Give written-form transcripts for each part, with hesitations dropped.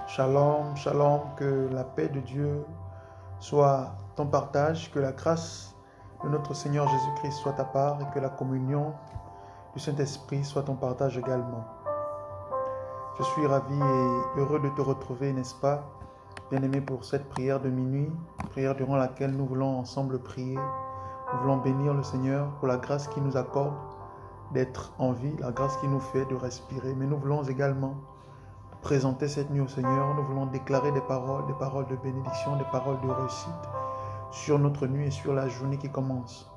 Shalom, shalom, que la paix de Dieu soit ton partage, que la grâce de notre Seigneur Jésus-Christ soit ta part et que la communion du Saint-Esprit soit ton partage également. Je suis ravi et heureux de te retrouver, n'est-ce pas, bien-aimé, pour cette prière de minuit, prière durant laquelle nous voulons ensemble prier. Nous voulons bénir le Seigneur pour la grâce qu'il nous accorde d'être en vie, la grâce qu'il nous fait de respirer, mais nous voulons également présenter cette nuit au Seigneur. Nous voulons déclarer des paroles de bénédiction, des paroles de réussite sur notre nuit et sur la journée qui commence.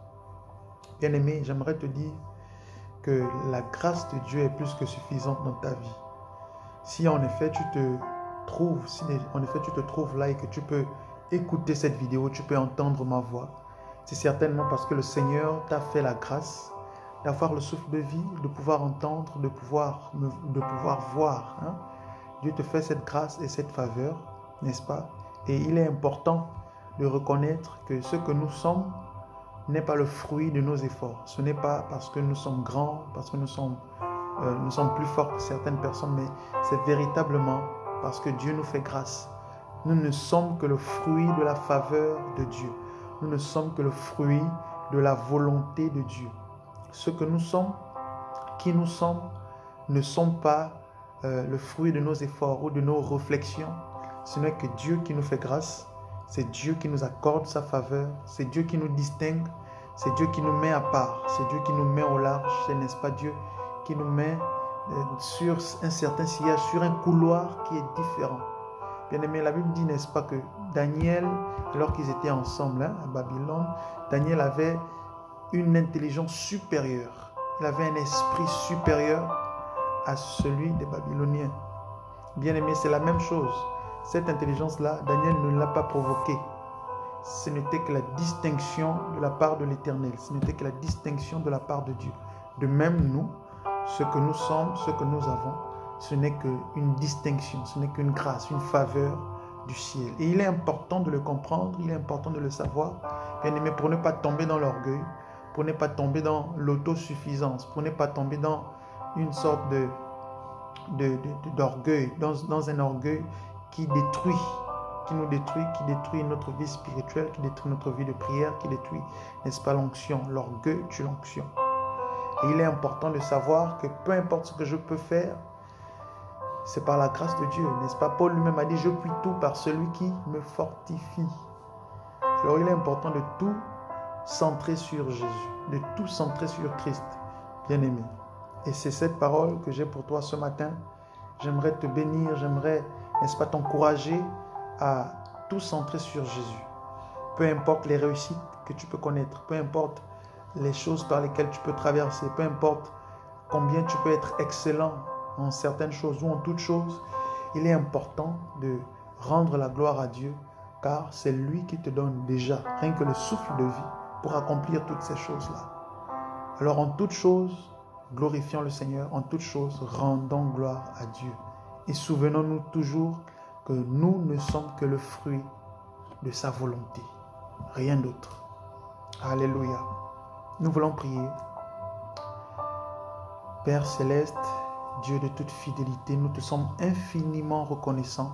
Bien-aimé, j'aimerais te dire que la grâce de Dieu est plus que suffisante dans ta vie. Si en effet tu te trouves là et que tu peux écouter cette vidéo, tu peux entendre ma voix, c'est certainement parce que le Seigneur t'a fait la grâce d'avoir le souffle de vie, de pouvoir entendre, de pouvoir voir. Dieu te fait cette grâce et cette faveur, n'est-ce pas? Et il est important de reconnaître que ce que nous sommes n'est pas le fruit de nos efforts. Ce n'est pas parce que nous sommes grands, parce que nous sommes plus forts que certaines personnes, mais c'est véritablement parce que Dieu nous fait grâce. Nous ne sommes que le fruit de la faveur de Dieu. Nous ne sommes que le fruit de la volonté de Dieu. Ce que nous sommes, qui nous sommes, ne sont pas le fruit de nos efforts ou de nos réflexions. Ce n'est que Dieu qui nous fait grâce. C'est Dieu qui nous accorde sa faveur. C'est Dieu qui nous distingue. C'est Dieu qui nous met à part. C'est Dieu qui nous met au large. C'est, n'est-ce pas, Dieu qui nous met sur un certain sillage, sur un couloir qui est différent. Bien-aimé, la Bible dit, n'est-ce pas, que Daniel, alors qu'ils étaient ensemble à Babylone, Daniel avait une intelligence supérieure. Il avait un esprit supérieur à celui des Babyloniens. Bien-aimé, c'est la même chose. Cette intelligence-là, Daniel ne l'a pas provoquée. Ce n'était que la distinction de la part de l'Éternel. Ce n'était que la distinction de la part de Dieu. De même, nous, ce que nous sommes, ce que nous avons, ce n'est qu'une distinction, ce n'est qu'une grâce, une faveur du ciel. Et il est important de le comprendre, il est important de le savoir, bien-aimé, pour ne pas tomber dans l'orgueil, pour ne pas tomber dans l'autosuffisance, pour ne pas tomber dans une sorte d'orgueil, dans un orgueil qui détruit, qui nous détruit, qui détruit notre vie spirituelle, qui détruit notre vie de prière, qui détruit, n'est-ce pas, l'onction, l'orgueil tue l'onction. Et il est important de savoir que peu importe ce que je peux faire, c'est par la grâce de Dieu, n'est-ce pas? Paul lui-même a dit, je puis tout par celui qui me fortifie. Alors il est important de tout centrer sur Jésus, de tout centrer sur Christ, bien-aimé. Et c'est cette parole que j'ai pour toi ce matin. J'aimerais te bénir, j'aimerais, n'est-ce pas, t'encourager à tout centrer sur Jésus. Peu importe les réussites que tu peux connaître, peu importe les choses par lesquelles tu peux traverser, peu importe combien tu peux être excellent en certaines choses ou en toutes choses, il est important de rendre la gloire à Dieu, car c'est lui qui te donne déjà rien que le souffle de vie pour accomplir toutes ces choses-là. Alors en toutes choses, glorifions le Seigneur, en toutes choses, rendons gloire à Dieu. Et souvenons-nous toujours que nous ne sommes que le fruit de sa volonté, rien d'autre. Alléluia. Nous voulons prier. Père céleste, Dieu de toute fidélité, nous te sommes infiniment reconnaissants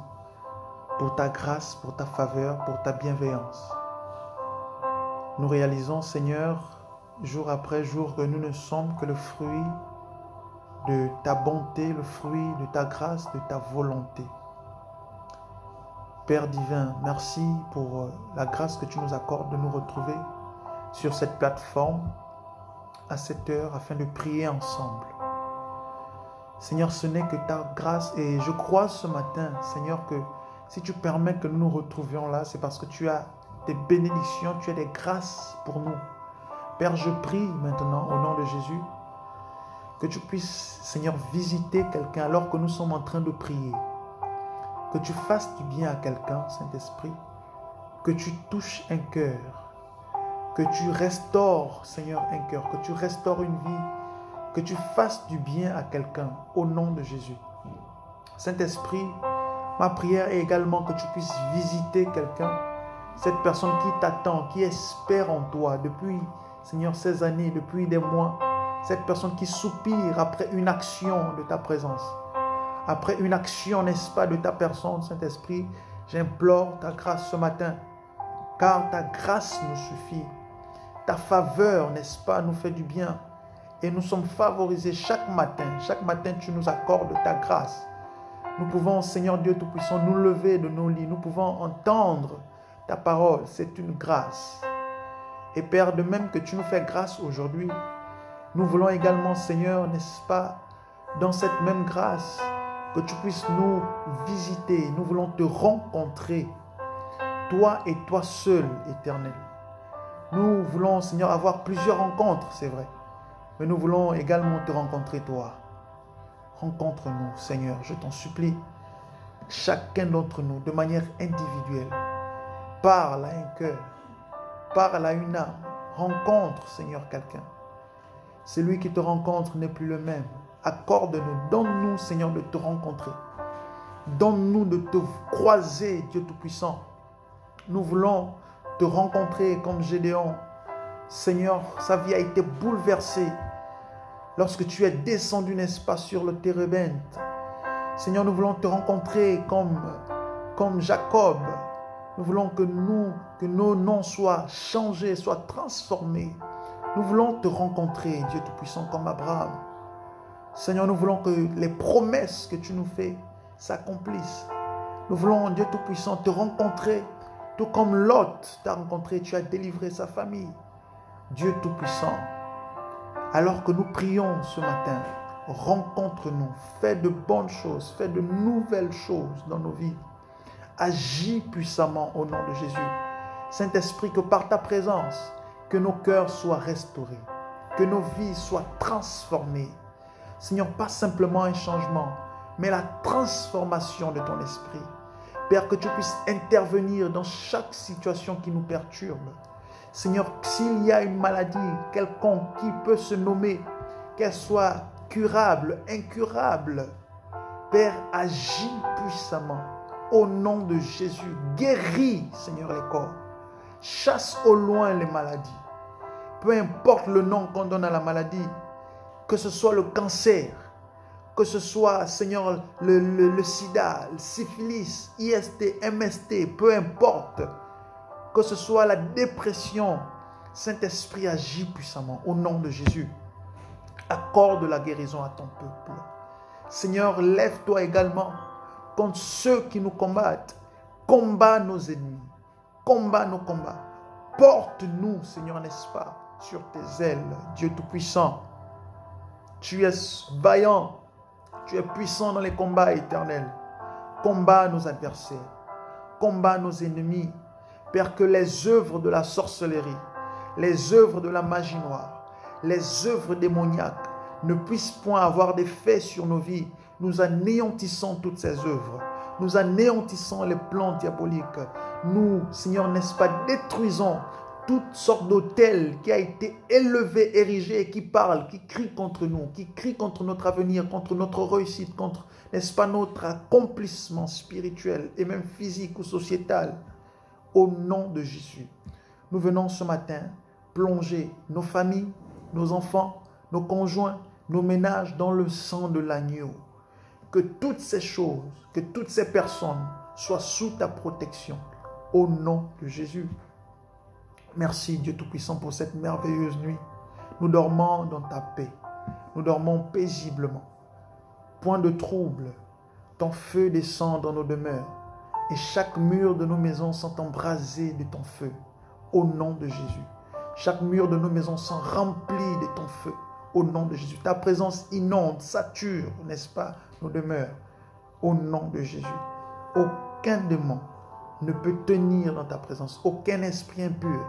pour ta grâce, pour ta faveur, pour ta bienveillance. Nous réalisons, Seigneur, jour après jour, que nous ne sommes que le fruit de ta bonté, le fruit de ta grâce, de ta volonté. Père divin, merci pour la grâce que tu nous accordes de nous retrouver sur cette plateforme à cette heure afin de prier ensemble. Seigneur, ce n'est que ta grâce et je crois ce matin, Seigneur, que si tu permets que nous nous retrouvions là, c'est parce que tu as des bénédictions, tu as des grâces pour nous. Père, je prie maintenant au nom de Jésus que tu puisses, Seigneur, visiter quelqu'un alors que nous sommes en train de prier. Que tu fasses du bien à quelqu'un, Saint-Esprit. Que tu touches un cœur. Que tu restaures, Seigneur, un cœur. Que tu restaures une vie. Que tu fasses du bien à quelqu'un au nom de Jésus. Saint-Esprit, ma prière est également que tu puisses visiter quelqu'un. Cette personne qui t'attend, qui espère en toi depuis, Seigneur, ces années, depuis des mois. Cette personne qui soupire après une action de ta présence. après une action, n'est-ce pas, de ta personne, Saint-Esprit, j'implore ta grâce ce matin, car ta grâce nous suffit. Ta faveur, n'est-ce pas, nous fait du bien. Et nous sommes favorisés chaque matin. Chaque matin, tu nous accordes ta grâce. Nous pouvons, Seigneur Dieu Tout-Puissant, nous lever de nos lits. Nous pouvons entendre ta parole. C'est une grâce. Et Père, de même que tu nous fais grâce aujourd'hui, nous voulons également, Seigneur, n'est-ce pas, dans cette même grâce, que tu puisses nous visiter. Nous voulons te rencontrer, toi et toi seul, Éternel. Nous voulons, Seigneur, avoir plusieurs rencontres, c'est vrai. Mais nous voulons également te rencontrer, toi. Rencontre-nous, Seigneur, je t'en supplie. Chacun d'entre nous, de manière individuelle. Parle à un cœur. Parle à une âme. Rencontre, Seigneur, quelqu'un. Celui qui te rencontre n'est plus le même. Accorde-nous, donne-nous, Seigneur, de te rencontrer. Donne-nous de te croiser, Dieu Tout-Puissant. Nous voulons te rencontrer comme Gédéon. Seigneur, sa vie a été bouleversée lorsque tu es descendu, n'est-ce pas, sur le térébinthe. Seigneur, nous voulons te rencontrer comme Jacob. Nous voulons que nos noms soient changés, soient transformés. Nous voulons te rencontrer, Dieu Tout-Puissant, comme Abraham. Seigneur, nous voulons que les promesses que tu nous fais s'accomplissent. Nous voulons, Dieu Tout-Puissant, te rencontrer, tout comme Lot t'a rencontré, tu as délivré sa famille. Dieu Tout-Puissant, alors que nous prions ce matin, rencontre-nous, fais de bonnes choses, fais de nouvelles choses dans nos vies. Agis puissamment au nom de Jésus. Saint-Esprit, que par ta présence, que nos cœurs soient restaurés, que nos vies soient transformées. Seigneur, pas simplement un changement, mais la transformation de ton esprit. Père, que tu puisses intervenir dans chaque situation qui nous perturbe. Seigneur, s'il y a une maladie quelconque qui peut se nommer, qu'elle soit curable, incurable, Père, agis puissamment au nom de Jésus. Guéris, Seigneur, les corps. Chasse au loin les maladies. Peu importe le nom qu'on donne à la maladie, que ce soit le cancer, que ce soit, Seigneur, le sida, le syphilis, IST, MST, peu importe, que ce soit la dépression, Saint-Esprit agit puissamment au nom de Jésus. Accorde la guérison à ton peuple. Seigneur, lève-toi également contre ceux qui nous combattent. Combat nos ennemis. Combat nos combats. Porte-nous, Seigneur, n'est-ce pas, sur tes ailes, Dieu Tout-Puissant. Tu es vaillant. Tu es puissant dans les combats éternels. Combat nos adversaires. Combat nos ennemis. Père, que les œuvres de la sorcellerie, les œuvres de la magie noire, les œuvres démoniaques ne puissent point avoir d'effet sur nos vies. Nous anéantissons toutes ces œuvres. Nous anéantissons les plans diaboliques. Nous, Seigneur, n'est-ce pas, détruisons toutes sortes d'autels qui a été élevé, érigé et qui parle, qui crie contre nous, qui crie contre notre avenir, contre notre réussite, contre, n'est-ce pas, notre accomplissement spirituel et même physique ou sociétal. Au nom de Jésus, nous venons ce matin plonger nos familles, nos enfants, nos conjoints, nos ménages dans le sang de l'agneau. Que toutes ces choses, que toutes ces personnes soient sous ta protection. Au nom de Jésus. Merci Dieu Tout-Puissant pour cette merveilleuse nuit. Nous dormons dans ta paix. Nous dormons paisiblement. Point de trouble. Ton feu descend dans nos demeures. Et chaque mur de nos maisons sont embrasés de ton feu. Au nom de Jésus. Chaque mur de nos maisons sont remplis de ton feu. Au nom de Jésus. Ta présence inonde, sature, n'est-ce pas, nos demeures. Au nom de Jésus. Aucun démon ne peut tenir dans ta présence. Aucun esprit impur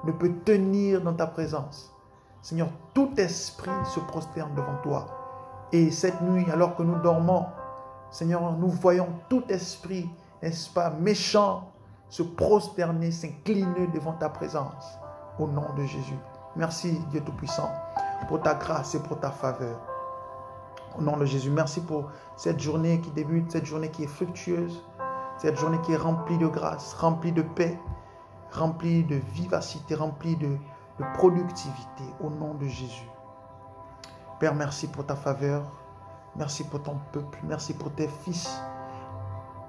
ne peut tenir dans ta présence. Seigneur, tout esprit se prosterne devant toi. Et cette nuit, alors que nous dormons, Seigneur, nous voyons tout esprit, n'est-ce pas, méchant, se prosterner, s'incliner devant ta présence. Au nom de Jésus. Merci, Dieu Tout-Puissant, pour ta grâce et pour ta faveur. Au nom de Jésus, merci pour cette journée qui débute, cette journée qui est fructueuse, cette journée qui est remplie de grâce, remplie de paix, remplie de vivacité, remplie de productivité. Au nom de Jésus. Père, merci pour ta faveur. Merci pour ton peuple. Merci pour tes fils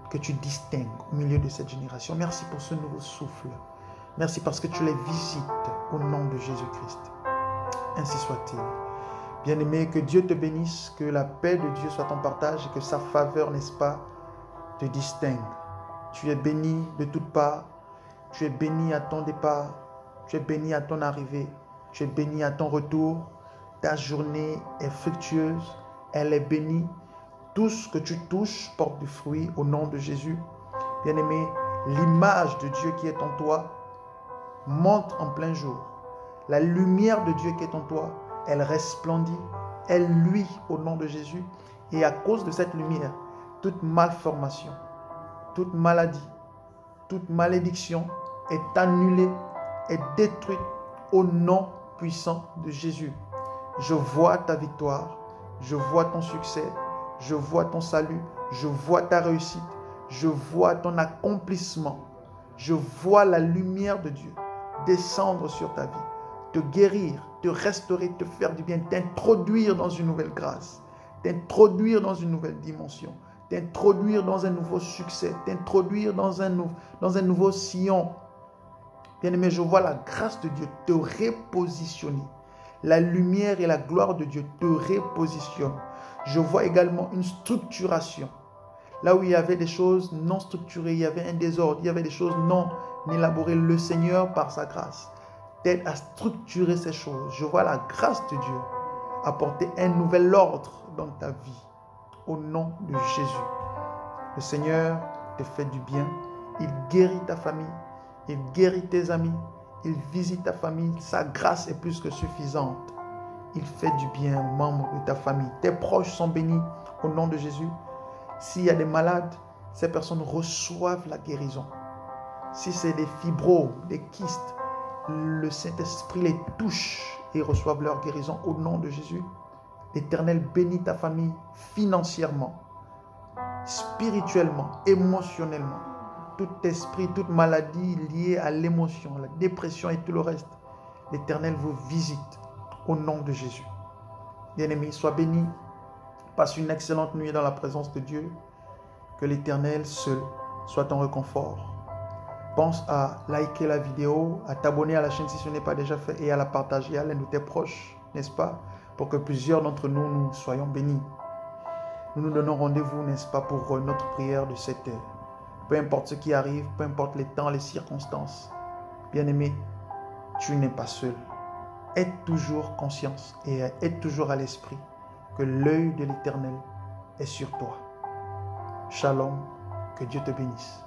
que tu distingues au milieu de cette génération. Merci pour ce nouveau souffle. Merci parce que tu les visites au nom de Jésus-Christ. Ainsi soit-il. Bien-aimé, que Dieu te bénisse, que la paix de Dieu soit en partage et que sa faveur, n'est-ce pas, te distingue. Tu es béni de toutes parts. Tu es béni à ton départ. Tu es béni à ton arrivée. Tu es béni à ton retour. Ta journée est fructueuse. Elle est bénie. Tout ce que tu touches porte du fruit au nom de Jésus. Bien-aimé, l'image de Dieu qui est en toi monte en plein jour. La lumière de Dieu qui est en toi, elle resplendit. Elle luit au nom de Jésus. Et à cause de cette lumière, toute malformation, toute maladie, toute malédiction est annulée, est détruite au nom puissant de Jésus. Je vois ta victoire, je vois ton succès, je vois ton salut, je vois ta réussite, je vois ton accomplissement, je vois la lumière de Dieu descendre sur ta vie, te guérir, te restaurer, te faire du bien, t'introduire dans une nouvelle grâce, t'introduire dans une nouvelle dimension, t'introduire dans un nouveau succès, t'introduire dans un nouveau sillon. Bien-aimé, je vois la grâce de Dieu te repositionner. La lumière et la gloire de Dieu te repositionnent. Je vois également une structuration. Là où il y avait des choses non structurées, il y avait un désordre, il y avait des choses non élaborées. Le Seigneur, par sa grâce, t'aide à structurer ces choses. Je vois la grâce de Dieu apporter un nouvel ordre dans ta vie. Au nom de Jésus. Le Seigneur te fait du bien. Il guérit ta famille. Il guérit tes amis. Il visite ta famille. Sa grâce est plus que suffisante. Il fait du bien aux membres de ta famille. Tes proches sont bénis au nom de Jésus. S'il y a des malades, ces personnes reçoivent la guérison. Si c'est des fibromes, des kystes, le Saint-Esprit les touche et reçoivent leur guérison au nom de Jésus. L'Éternel bénit ta famille financièrement, spirituellement, émotionnellement. Tout esprit, toute maladie liée à l'émotion, la dépression et tout le reste, l'Éternel vous visite au nom de Jésus. Bien-aimé, sois béni. Passe une excellente nuit dans la présence de Dieu. Que l'Éternel seul soit ton réconfort. Pense à liker la vidéo, à t'abonner à la chaîne si ce n'est pas déjà fait et à la partager à l'un de tes proches, n'est-ce pas? Pour que plusieurs d'entre nous, nous soyons bénis. Nous nous donnons rendez-vous, n'est-ce pas, pour notre prière de cette heure. Peu importe ce qui arrive, peu importe les temps, les circonstances. Bien-aimé, tu n'es pas seul. Aie toujours conscience et aie toujours à l'esprit que l'œil de l'Éternel est sur toi. Shalom, que Dieu te bénisse.